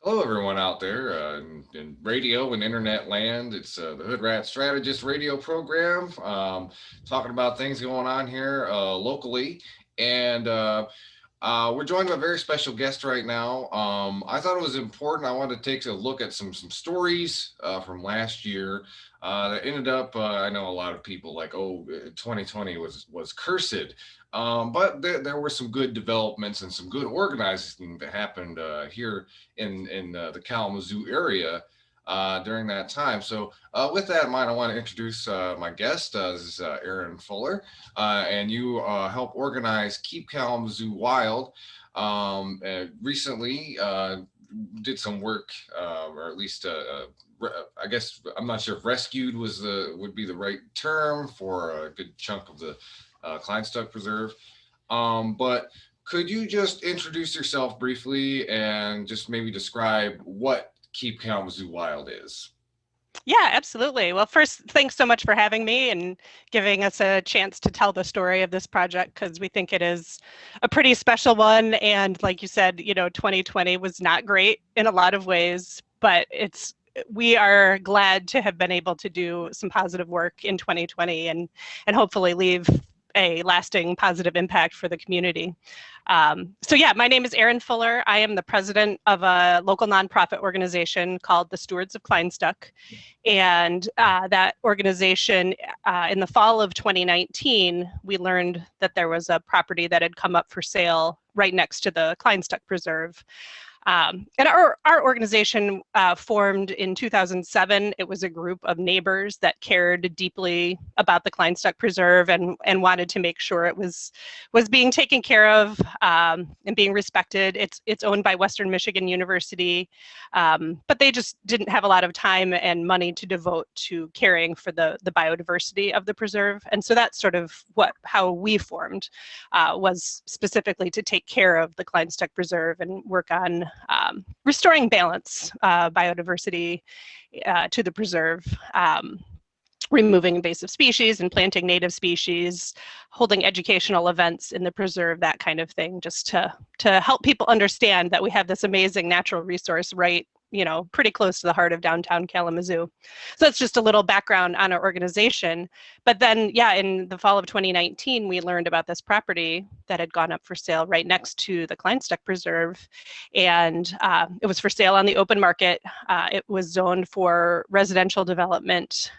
Hello, everyone out there in radio and internet land. It's the Hood Rat Strategist radio program, talking about things going on here locally. And we're joined by a very special guest right now. I thought it was important. I wanted to take a look at some stories from last year that ended up. I know a lot of people like, oh, 2020 was cursed, but there were some good developments and some good organizing that happened here in the Kalamazoo area during that time. So, with that in mind, I want to introduce my guest. This is Erin Fuller, and you help organize Keep Kalamazoo Wild. Recently, did some work, or at least I guess I'm not sure if rescued would be the right term for a good chunk of the Kleinstuck Preserve. But could you just introduce yourself briefly and just maybe describe what Keep Kalamazoo Wild is? Yeah, absolutely. Well, first, thanks so much for having me and giving us a chance to tell the story of this project because we think it is a pretty special one. And like you said, 2020 was not great in a lot of ways, but we are glad to have been able to do some positive work in 2020 and hopefully leave a lasting positive impact for the community. So yeah, my name is Erin Fuller. I am the president of a local nonprofit organization called the Stewards of Kleinstuck. And that organization, in the fall of 2019, we learned that there was a property that had come up for sale right next to the Kleinstuck Preserve. And our organization formed in 2007. It was a group of neighbors that cared deeply about the Kleinstuck Preserve and wanted to make sure it was being taken care of and being respected. It's owned by Western Michigan University, but they just didn't have a lot of time and money to devote to caring for the biodiversity of the preserve. And so that's sort of how we formed, was specifically to take care of the Kleinstuck Preserve and work on restoring balance, biodiversity to the preserve, removing invasive species and planting native species, holding educational events in the preserve, that kind of thing, just to help people understand that we have this amazing natural resource right, pretty close to the heart of downtown Kalamazoo. So that's just a little background on our organization. But then, yeah, in the fall of 2019, we learned about this property that had gone up for sale right next to the Kleinstuck Preserve. And it was for sale on the open market. It was zoned for residential development.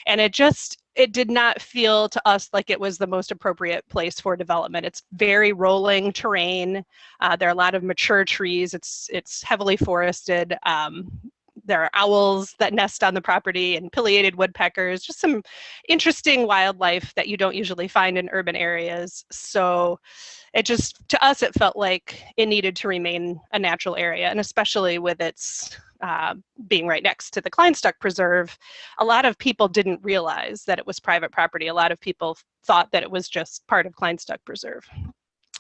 And it did not feel to us like it was the most appropriate place for development. It's very rolling terrain. There are a lot of mature trees. It's heavily forested. There are owls that nest on the property and pileated woodpeckers, just some interesting wildlife that you don't usually find in urban areas. So to us, it felt like it needed to remain a natural area, and especially with its being right next to the Kleinstuck Preserve, a lot of people didn't realize that it was private property. A lot of people thought that it was just part of Kleinstuck Preserve.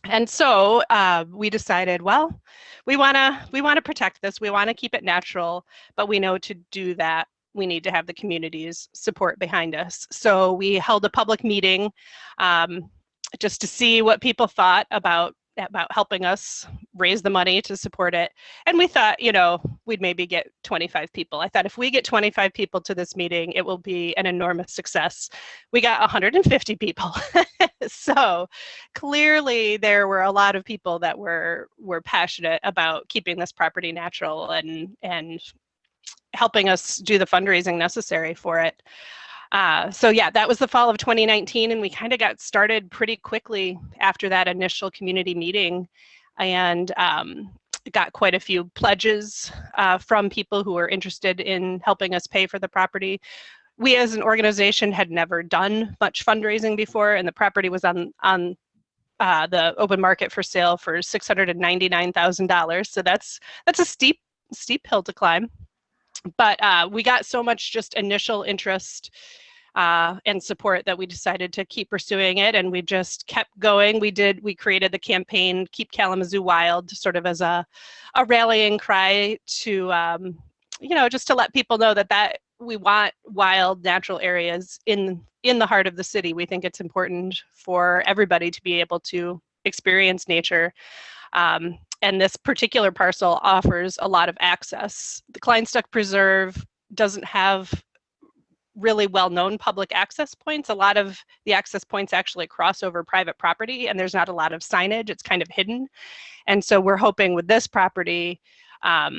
And so we decided, well, we want to protect this. We want to keep it natural, but we know to do that, we need to have the community's support behind us. So we held a public meeting just to see what people thought about helping us raise the money to support it. And we thought, we'd maybe get 25 people. I thought if we get 25 people to this meeting, it will be an enormous success. We got 150 people. So clearly there were a lot of people that were passionate about keeping this property natural and helping us do the fundraising necessary for it. So yeah, that was the fall of 2019, and we kind of got started pretty quickly after that initial community meeting, and got quite a few pledges from people who were interested in helping us pay for the property. We as an organization had never done much fundraising before, and the property was on the open market for sale for $699,000. So that's a steep hill to climb. But we got so much just initial interest and support that we decided to keep pursuing it, and we just kept going. We created the campaign Keep Kalamazoo Wild, sort of as a rallying cry to just to let people know that we want wild natural areas in the heart of the city. We think it's important for everybody to be able to experience nature. And this particular parcel offers a lot of access. The Kleinstuck Preserve doesn't have really well-known public access points. A lot of the access points actually cross over private property, and there's not a lot of signage. It's kind of hidden. And so we're hoping with this property, a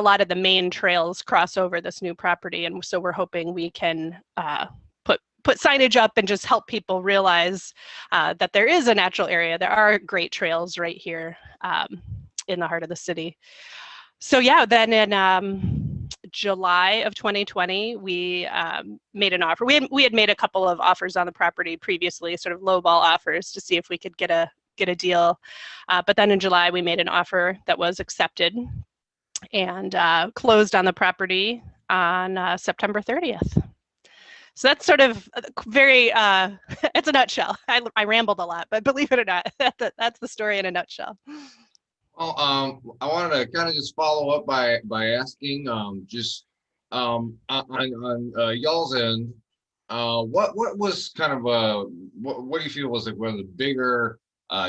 lot of the main trails cross over this new property. And so we're hoping we can put signage up and just help people realize that there is a natural area. There are great trails right here in the heart of the city. So yeah, then in July of 2020, we made an offer. We had made a couple of offers on the property previously, sort of lowball offers to see if we could get a deal. But then in July, we made an offer that was accepted and closed on the property on September 30th. So that's sort of very, it's a nutshell. I rambled a lot, but believe it or not, that's the story in a nutshell. Well, I wanted to kind of just follow up by asking, on y'all's end, what was kind of what do you feel was like one of the bigger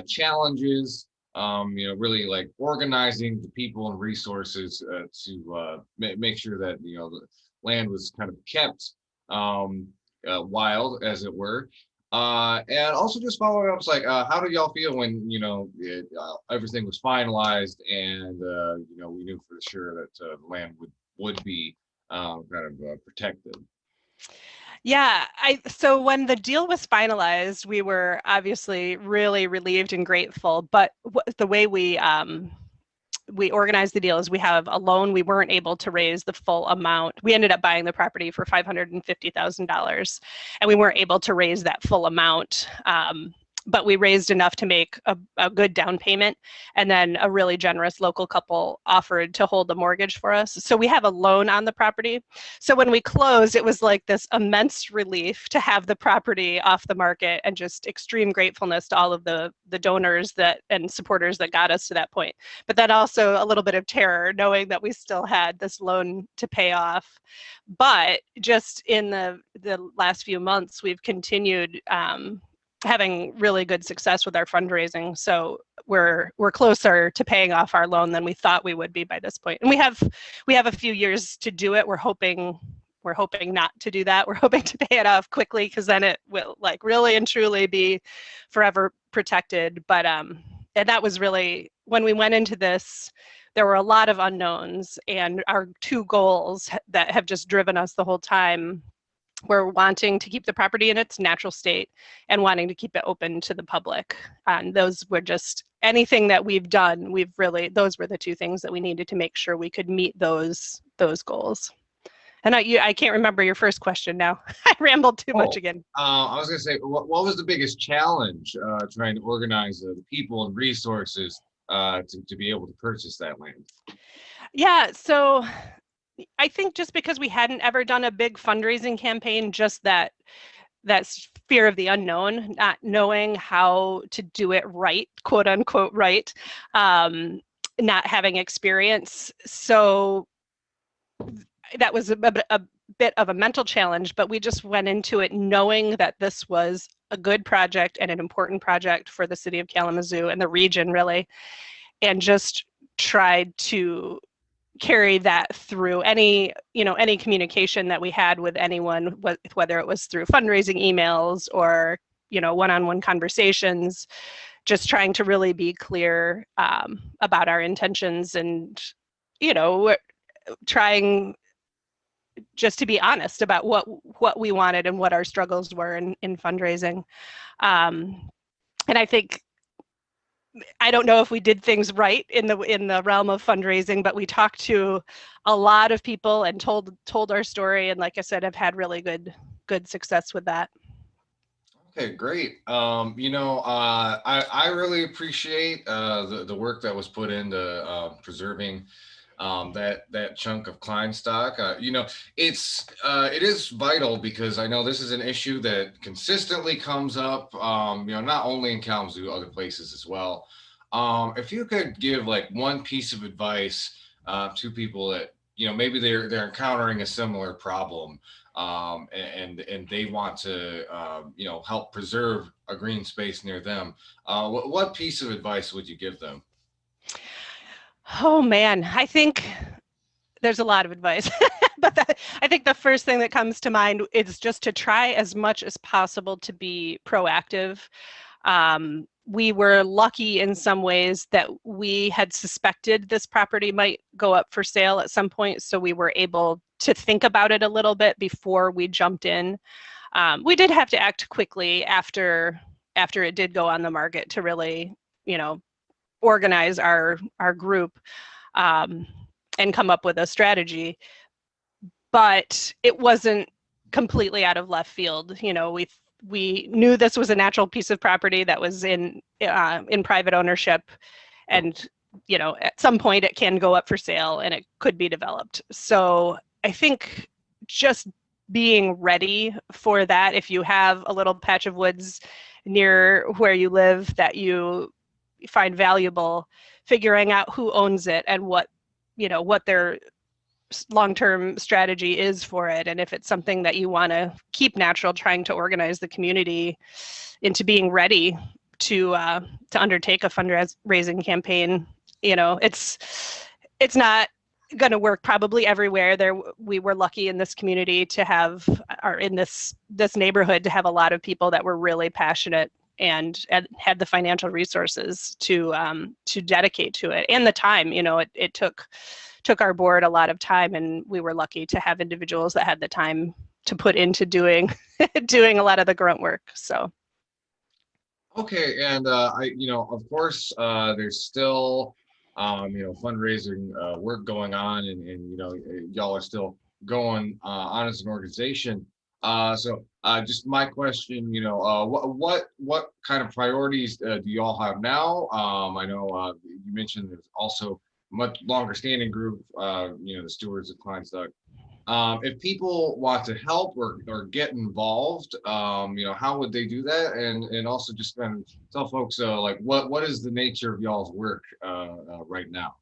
challenges? Really like organizing the people and resources to make sure that the land was kind of kept wild, as it were. And also just following up, it's like, how did y'all feel when everything was finalized and we knew for sure that the land would be kind of protected? Yeah, so when the deal was finalized, we were obviously really relieved and grateful. But the way we organized the deal is we have a loan. We weren't able to raise the full amount. We ended up buying the property for $550,000, and we weren't able to raise that full amount. But we raised enough to make a good down payment, and then a really generous local couple offered to hold the mortgage for us. So we have a loan on the property. So when we closed, it was like this immense relief to have the property off the market, and just extreme gratefulness to all of the donors and supporters that got us to that point. But then also a little bit of terror, knowing that we still had this loan to pay off. But just in the last few months, we've continued having really good success with our fundraising. So we're closer to paying off our loan than we thought we would be by this point. And we have a few years to do it. We're hoping not to do that. We're hoping to pay it off quickly, because then it will like really and truly be forever protected. But and that was really, when we went into this, there were a lot of unknowns, and our two goals that have just driven us the whole time, we're wanting to keep the property in its natural state and wanting to keep it open to the public. And those were just, anything that we've done, those were the two things that we needed to make sure we could meet those goals. And I can't remember your first question now. I rambled too much again. I was going to say, what was the biggest challenge trying to organize the people and resources to be able to purchase that land? Yeah, so I think just because we hadn't ever done a big fundraising campaign, just that fear of the unknown, not knowing how to do it right, quote unquote right, not having experience. So that was a bit of a mental challenge, but we just went into it knowing that this was a good project and an important project for the city of Kalamazoo and the region, really, and just tried to carry that through any communication that we had with anyone, whether it was through fundraising emails or one-on-one conversations, just trying to really be clear about our intentions, and trying just to be honest about what we wanted and what our struggles were in fundraising. And I think, I don't know if we did things right in the realm of fundraising, but we talked to a lot of people and told our story, and like I said, have had really good success with that. Okay, great. I really appreciate the work that was put into preserving that chunk of Kleinstock. It is vital, because I know this is an issue that consistently comes up. Not only in Kalamazoo, other places as well. If you could give like one piece of advice to people that maybe they're encountering a similar problem, and they want to help preserve a green space near them, what piece of advice would you give them? Oh man, I think there's a lot of advice, but I think the first thing that comes to mind is just to try as much as possible to be proactive. We were lucky in some ways that we had suspected this property might go up for sale at some point, so we were able to think about it a little bit before we jumped in. We did have to act quickly after it did go on the market to really, you know, organize our group um, and come up with a strategy. But it wasn't completely out of left field. You know, we knew this was a natural piece of property that was in private ownership, and you know, at some point it can go up for sale and it could be developed. So I think just being ready for that, if you have a little patch of woods near where you live that you find valuable, figuring out who owns it and what, you know, what their long-term strategy is for it, and if it's something that you want to keep natural, trying to organize the community into being ready to undertake a fundraising campaign. You know, it's not going to work probably everywhere. We were lucky in this community to have, or in this neighborhood, to have a lot of people that were really passionate and had the financial resources to dedicate to it, and the time. You know, it took our board a lot of time, and we were lucky to have individuals that had the time to put into doing doing a lot of the grunt work. So Okay, and of course, there's still, fundraising work going on, and y'all are still going on as an organization. Just my question, what kind of priorities do y'all have now? I know you mentioned there's also a much longer standing group, the Stewards of Kleinstuck. If people want to help or get involved, how would they do that? And also just kind of tell folks, like what is the nature of y'all's work right now?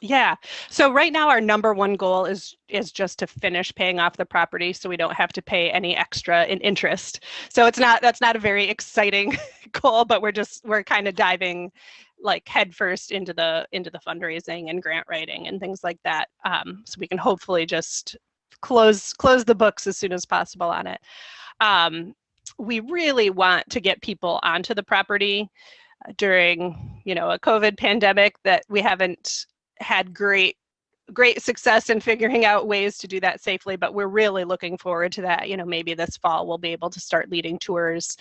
yeah. So right now our number one goal is just to finish paying off the property so we don't have to pay any extra in interest. So that's not a very exciting goal, but we're kind of diving like headfirst into the fundraising and grant writing and things like that. So we can hopefully just close the books as soon as possible on it. We really want to get people onto the property during, a COVID pandemic that we haven't had great success in figuring out ways to do that safely, but we're really looking forward to that. Maybe this fall we'll be able to start leading tours.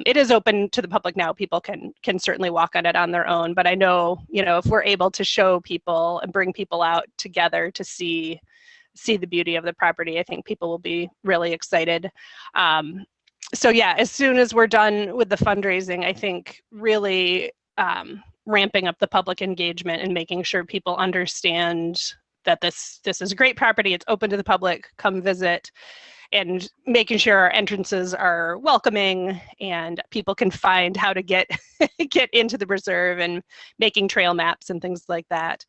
It is open to the public now. People can certainly walk on it on their own, but I know, if we're able to show people and bring people out together to see the beauty of the property, I think people will be really excited. So yeah, as soon as we're done with the fundraising, I think really ramping up the public engagement and making sure people understand that this is a great property. It's open to the public. Come visit, and making sure our entrances are welcoming and people can find how to get into the reserve, and making trail maps and things like that.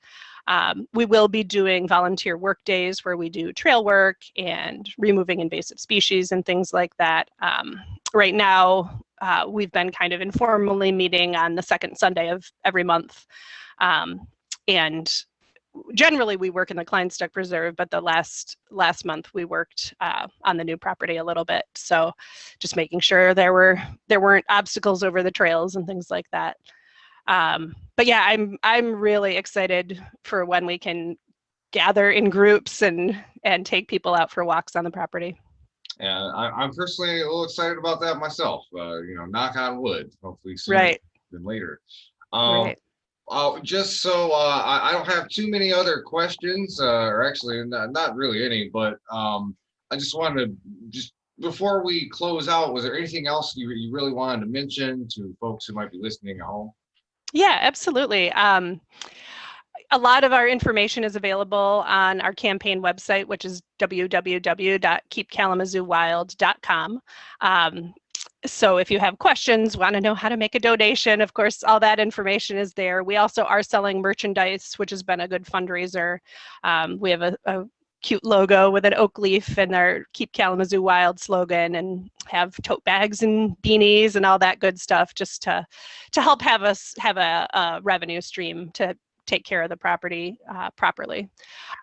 We will be doing volunteer work days where we do trail work and removing invasive species and things like that. Right now, we've been kind of informally meeting on the second Sunday of every month. And generally we work in the Kleinstuck Preserve, but the last month we worked on the new property a little bit. So just making sure there weren't obstacles over the trails and things like that. But yeah, I'm really excited for when we can gather in groups and take people out for walks on the property. And I'm personally a little excited about that myself. Knock on wood, hopefully sooner Right. than later. Right. Just so I don't have too many other questions, or actually not really any, but I just wanted to just before we close out, was there anything else you really wanted to mention to folks who might be listening at home? Yeah, absolutely. A lot of our information is available on our campaign website, which is www.keepkalamazoowild.com. So if you have questions, want to know how to make a donation, of course, all that information is there. We also are selling merchandise, which has been a good fundraiser. We have a cute logo with an oak leaf and our Keep Kalamazoo Wild slogan, and have tote bags and beanies and all that good stuff, just to help have us have a revenue stream to take care of the property properly.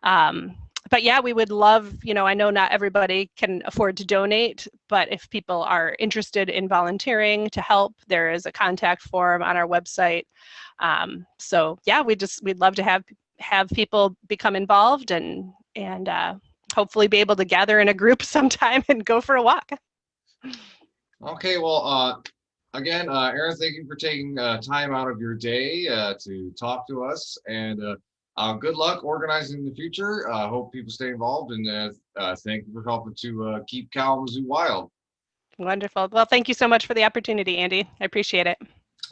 But yeah, we would love, I know not everybody can afford to donate, but if people are interested in volunteering to help, there is a contact form on our website. So yeah, we'd love to have people become involved and hopefully be able to gather in a group sometime and go for a walk. Okay, well, again, Erin, thank you for taking time out of your day to talk to us, and good luck organizing in the future. Hope people stay involved, and thank you for helping to keep Kalamazoo wild. Wonderful. Well, thank you so much for the opportunity, Andy. I appreciate it.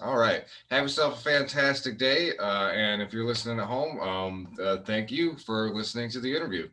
All right, have yourself a fantastic day, and if you're listening at home, thank you for listening to the interview.